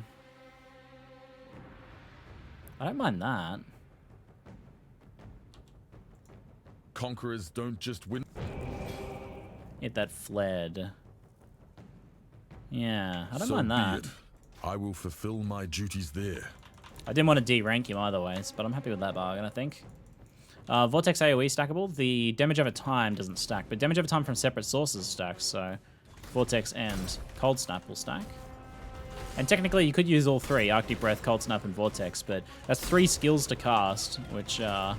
don't mind that. Conquerors don't just win. Hit that fled. Yeah, I don't So mind be that. it. I will fulfill my duties there. I didn't want to D-rank him either ways, but I'm happy with that bargain, I think. Vortex AoE stackable. The damage over time doesn't stack, but damage over time from separate sources stacks, so Vortex and Cold Snap will stack. And technically you could use all three, Arctic Breath, Cold Snap, and Vortex, but that's 3 skills to cast, which a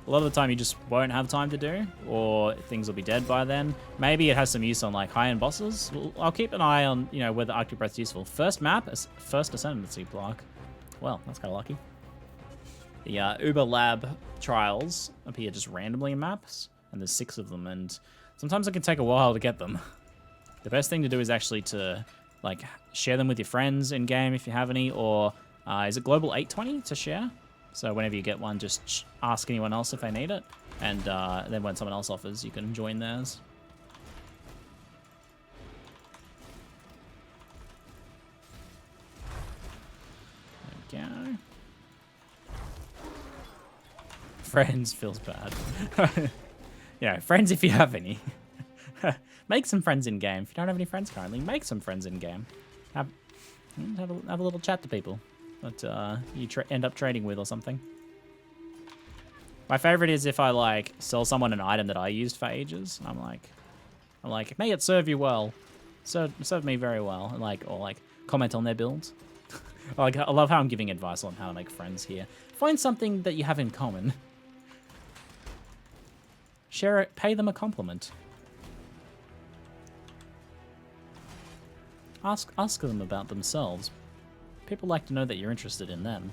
lot of the time you just won't have time to do, or things will be dead by then. Maybe it has some use on like high-end bosses. I'll keep an eye on, whether Arctic Breath's useful. First map, first Ascendancy block. Well, that's kind of lucky. The Uber Lab trials appear just randomly in maps, and there's 6 of them, and sometimes it can take a while to get them. The best thing to do is actually to like share them with your friends in game if you have any, or is it Global 820 to share? So whenever you get one, just ask anyone else if they need it, and then when someone else offers, you can join theirs. There we go. Friends feels bad. Friends if you have any. Make some friends in game. If you don't have any friends currently, make some friends in game. Have a little chat to people that you end up trading with or something. My favorite is if I like sell someone an item that I used for ages. And I'm like, may it serve you well. Serve me very well. And or comment on their builds. I love how I'm giving advice on how to make friends here. Find something that you have in common. Share it, pay them a compliment. Ask them about themselves. People like to know that you're interested in them.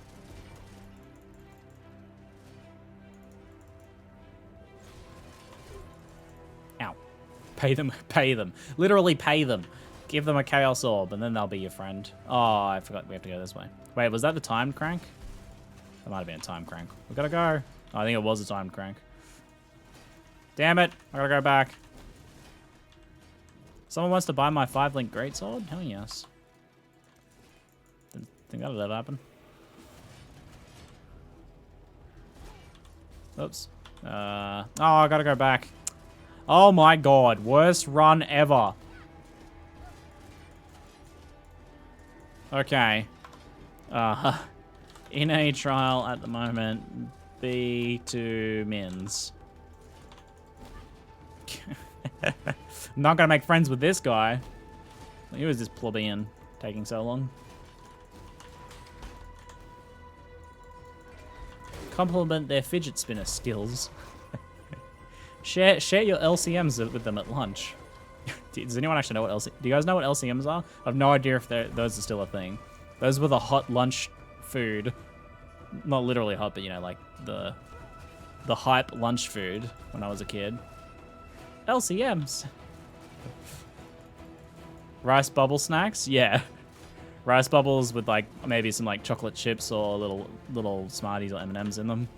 Ow. Pay them. Literally pay them. Give them a Chaos Orb, and then they'll be your friend. Oh, I forgot we have to go this way. Wait, was that the timed crank? That might have been a timed crank. We gotta go. Oh, I think it was a timed crank. Damn it. I gotta go back. Someone wants to buy my 5-link greatsword? Hell yes. Didn't think that would ever happen. Oops. Oh, I gotta go back. Oh my god. Worst run ever. Okay. In a trial at the moment, B2 mins. I'm not gonna make friends with this guy. Who is this plebeian taking so long? Compliment their fidget spinner skills. share your LCMs with them at lunch. Does anyone actually know what LCMs? Do you guys know what LCMs are? I have no idea if those are still a thing. Those were the hot lunch food. Not literally hot, but like the hype lunch food when I was a kid. LCMs. Rice bubble snacks? Yeah. Rice bubbles with maybe some chocolate chips or little Smarties or M&Ms in them.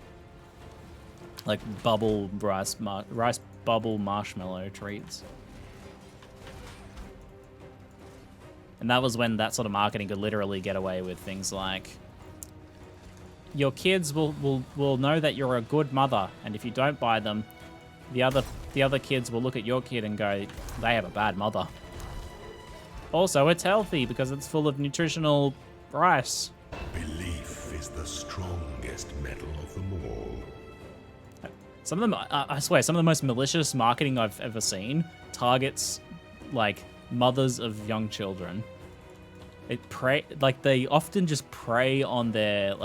Like bubble rice bubble marshmallow treats. And that was when that sort of marketing could literally get away with things like your kids will know that you're a good mother, and if you don't buy them, the other kids will look at your kid and go, they have a bad mother. Also, it's healthy because it's full of nutritional rice. Belief is the strongest metal of them all. Some of them, I swear, some of the most malicious marketing I've ever seen targets mothers of young children. They often just prey on their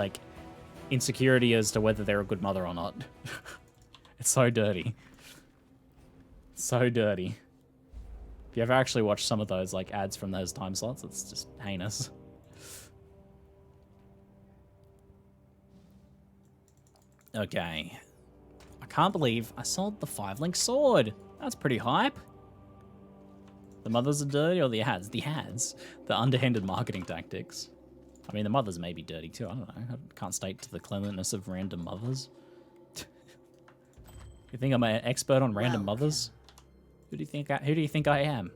insecurity as to whether they're a good mother or not. It's so dirty. So dirty. If you ever actually watch some of those like ads from those time slots, it's just heinous. Okay. I can't believe I sold the 5-link sword. That's pretty hype. The mothers are dirty, or the ads? The ads. The underhanded marketing tactics. I mean, the mothers may be dirty too. I don't know. I can't state to the cleanliness of random mothers. You think I'm an expert on random mothers? Who do you think I am?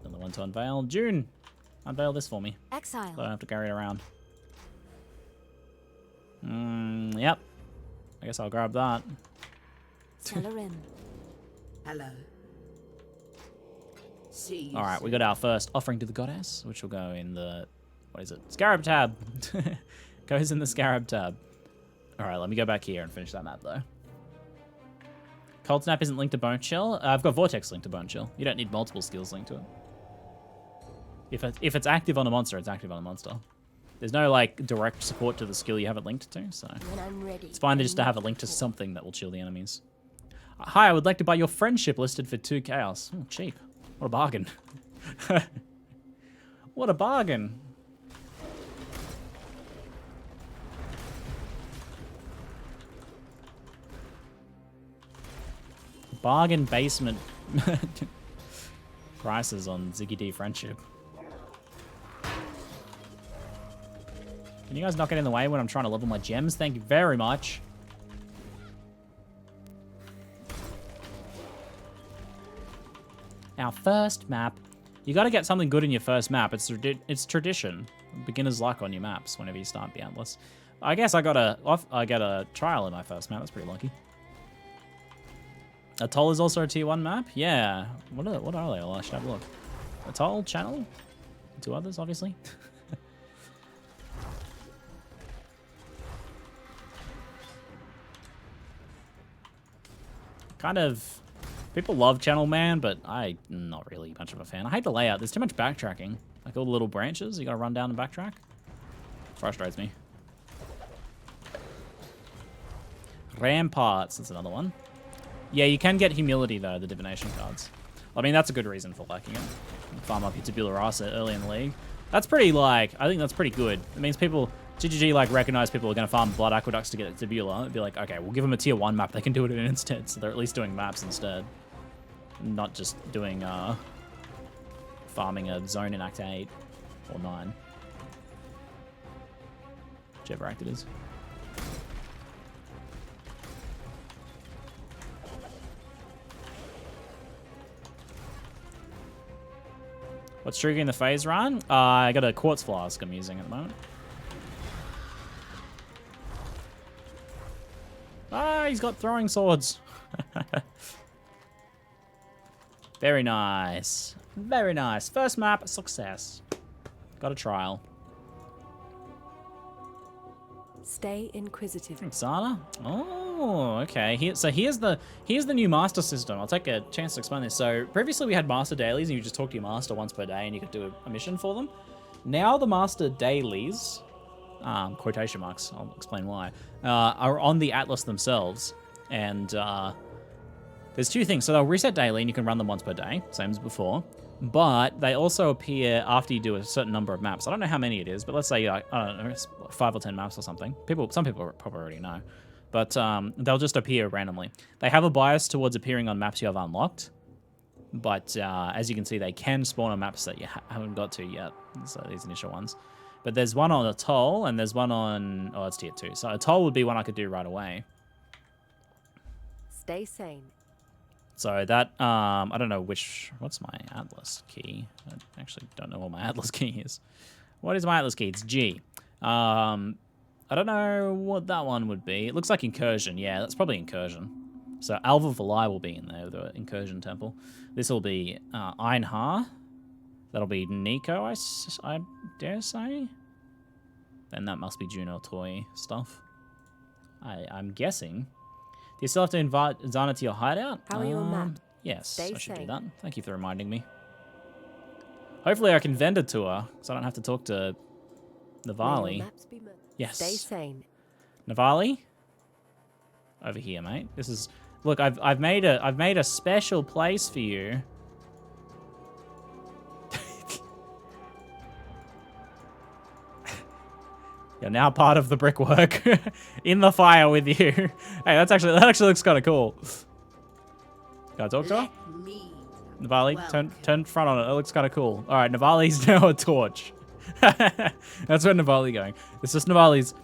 Another one to unveil. June, unveil this for me. Exile. So I don't have to carry it around. Yep. I guess I'll grab that. Telerim. Hello. See you All right, soon. we got our first offering to the goddess, which will go in the, what is it? Scarab tab. Goes in the Scarab tab. All right, let me go back here and finish that map though. Cold Snap isn't linked to Bone Chill. I've got Vortex linked to Bone Chill. You don't need multiple skills linked to it. If it's active on a monster, it's active on a monster. There's no like direct support to the skill you have it linked to, so When I'm ready. it's fine just to have it linked to something that will chill the enemies. Hi, I would like to buy your friendship listed for 2 chaos. Oh, cheap. What a bargain. What a bargain. Bargain basement prices on ZiggyD friendship. Can you guys not get in the way when I'm trying to level my gems? Thank you very much. Our first map. You got to get something good in your first map. It's tradition. Beginner's luck on your maps whenever you start the Atlas. I guess I got a trial in my first map. That's pretty lucky. Atoll is also a tier 1 map. Yeah. What are they all? I should have a look. Atoll, channel, 2 others, obviously. Kind of, people love Channel Man, but I'm not really much of a fan. I hate the layout. There's too much backtracking. Like all the little branches, you gotta run down and backtrack. Frustrates me. Ramparts, that's another one. Yeah, you can get Humility though, the divination cards. I mean, that's a good reason for liking it. Farm up your Tabular Rasa early in the league. That's pretty, like, I think that's pretty good. It means people, GGG, like, recognize people are going to farm Blood Aqueducts to get Tabular. It'd be like, okay, we'll give them a tier 1 map. They can do it in instead, so they're at least doing maps instead. Not just doing, farming a zone in Act 8 or 9. Whichever act it is. What's triggering the phase run? I got a Quartz Flask I'm using at the moment. Ah, he's got throwing swords. Very nice. Very nice. First map, success. Got a trial. Stay inquisitive. Thanks, Zana. Oh, okay. Here's the new master system. I'll take a chance to explain this. So previously we had master dailies, and you just talk to your master once per day, and you could do a mission for them. Now the master dailies, quotation marks, I'll explain why, are on the Atlas themselves, and there's 2 things. So they'll reset daily, and you can run them once per day, same as before. But they also appear after you do a certain number of maps. I don't know how many it is, but let's say, like, I don't know, it's 5 or 10 maps or something. Some people probably already know. But they'll just appear randomly. They have a bias towards appearing on maps you have unlocked. But as you can see, they can spawn on maps that you haven't got to yet. So these initial ones. But there's one on Atoll, and there's one on... Oh, it's tier 2. So Atoll would be one I could do right away. Stay sane. So that, I don't know what's my Atlas key? I actually don't know what my Atlas key is. What is my Atlas key? It's G. I don't know what that one would be. It looks like Incursion. Yeah, that's probably Incursion. So Alva Valai will be in there, the Incursion Temple. This will be Einhar. That'll be Nico, I dare say. Then that must be Juno Toy stuff. I'm guessing. Do you still have to invite Zana to your hideout? How are you on that? Yes, Stay I should do sane. that. Thank you for reminding me. Hopefully I can vendor to her, so I don't have to talk to May Navali. your maps be Yes. Stay sane. Navali? Over here, mate. This is... Look, I've made a special place for you. You're now part of the brickwork. In the fire with you. Hey, that actually looks kind of cool. Can I talk to her? Let me. Navali, turn front on it. It looks kind of cool. All right, Navali's now a torch. That's where Navali going. It's just Navali's...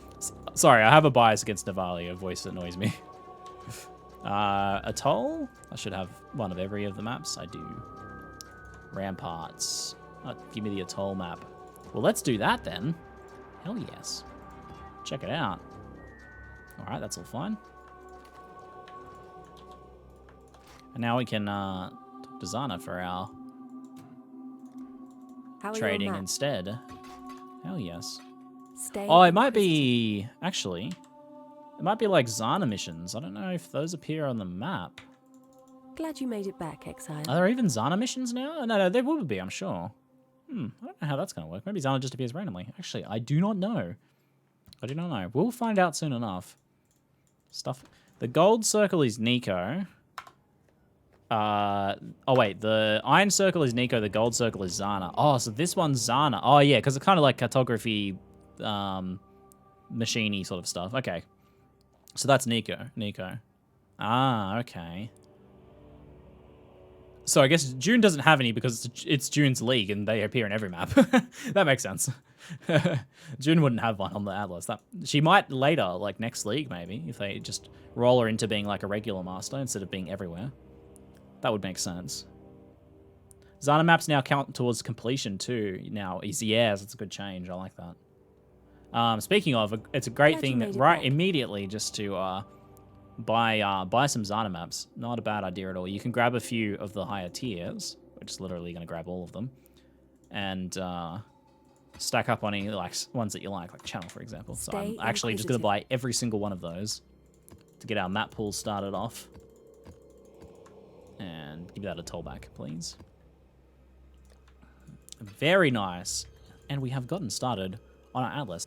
Sorry, I have a bias against Navali, a voice that annoys me. Atoll? I should have one of every of the maps. I do. Ramparts. Give me the Atoll map. Well, let's do that then. Hell yes. Check it out. All right, that's all fine. And now we can talk to Zana for our How are trading your maps? instead. Hell yes. Stay Oh, it might inquisitive. be... Actually, it might be like Zana missions. I don't know if those appear on the map. Glad you made it back, Exile. Are there even Zana missions now? No, there will be, I'm sure. I don't know how that's going to work. Maybe Zana just appears randomly. Actually, I do not know. I do not know. We'll find out soon enough. Stuff. The gold circle is Nico. Oh, wait. The iron circle is Nico. The gold circle is Zana. Oh, so this one's Zana. Oh, yeah, because it's kind of like cartography, machine-y sort of stuff. Okay. So that's Nico. Ah, okay. So I guess June doesn't have any because it's June's league and they appear in every map. That makes sense. June wouldn't have one on the Atlas. She might later, like next league maybe, if they just roll her into being like a regular master instead of being everywhere. That would make sense. Zana maps now count towards completion too. Now, yes, it's a good change. I like that. Speaking of, it's a great Glad you thing made that it right back. immediately just to buy some Zana maps. Not a bad idea at all. You can grab a few of the higher tiers, which is literally going to grab all of them, and stack up on any like ones that you like Channel, for example. So Stay I'm actually just going to inquisitive. buy every single one of those to get our map pool started off. And give that a toll back, please. Very nice. And we have gotten started on our Atlas.